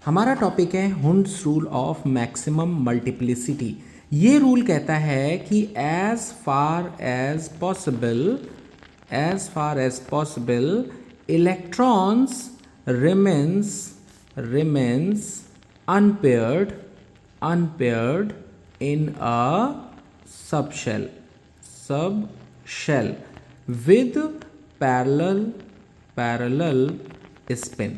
हमारा टॉपिक है Hund's rule of maximum multiplicity. ये रूल कहता है कि as far as possible electrons remains unpaired in a subshell with parallel spin।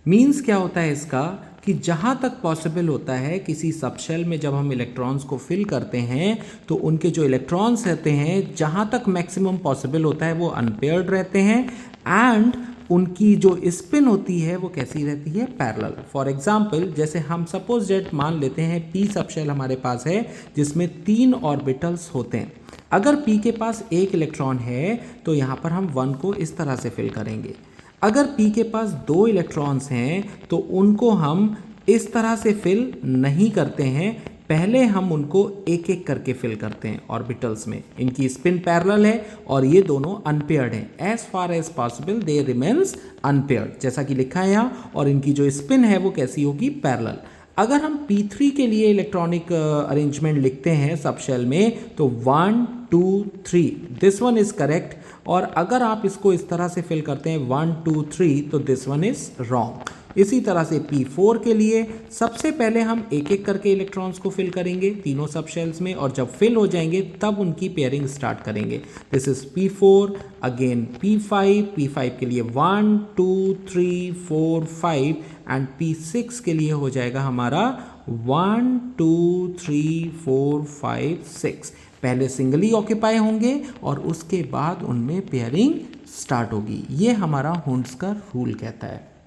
Means क्या होता है इसका कि जहाँ तक पॉसिबल होता है किसी सबशेल में जब हम इलेक्ट्रॉन्स को फिल करते हैं तो उनके जो इलेक्ट्रॉन्स रहते हैं जहाँ तक मैक्सिमम पॉसिबल होता है वो अनपेयर्ड रहते हैं एंड उनकी जो स्पिन होती है वो कैसी रहती है, पैरेलल। फॉर एग्जांपल जैसे हम सपोज डेट मान लेते हैं पी सबशेल हमारे पास है जिसमें 3 ऑर्बिटल्स होते हैं। अगर पी के पास एक इलेक्ट्रॉन है तो यहाँ पर हम 1 को इस तरह से फिल करेंगे। अगर पी के पास 2 इलेक्ट्रॉन्स हैं तो उनको हम इस तरह से फिल नहीं करते हैं, पहले हम उनको एक एक करके फिल करते हैं ऑर्बिटल्स में। इनकी स्पिन पैरेलल है और ये दोनों अनपेयर्ड हैं। एज फार एज पॉसिबल दे रिमेन्स अनपेयर्ड, जैसा कि लिखा है यहाँ, और इनकी जो स्पिन है वो कैसी होगी, पैरेलल। अगर हम P3 के लिए इलेक्ट्रॉनिक अरेंजमेंट लिखते हैं सबशेल में तो 1 2 3 दिस वन इज करेक्ट, और अगर आप इसको इस तरह से फिल करते हैं 1 2 3 तो दिस वन इज रॉन्ग। इसी तरह से P4 के लिए सबसे पहले हम एक एक करके इलेक्ट्रॉन्स को फिल करेंगे तीनों सबशेल्स में, और जब फिल हो जाएंगे तब उनकी पेयरिंग स्टार्ट करेंगे। This is P4, again P5 के लिए 1 2 3 4 5 एंड P6 के लिए हो जाएगा हमारा 1 2 3 4 5 6। पहले सिंगली ऑक्यूपाई होंगे और उसके बाद उनमें पेयरिंग स्टार्ट होगी। ये हमारा हुंड्स का रूल कहता है।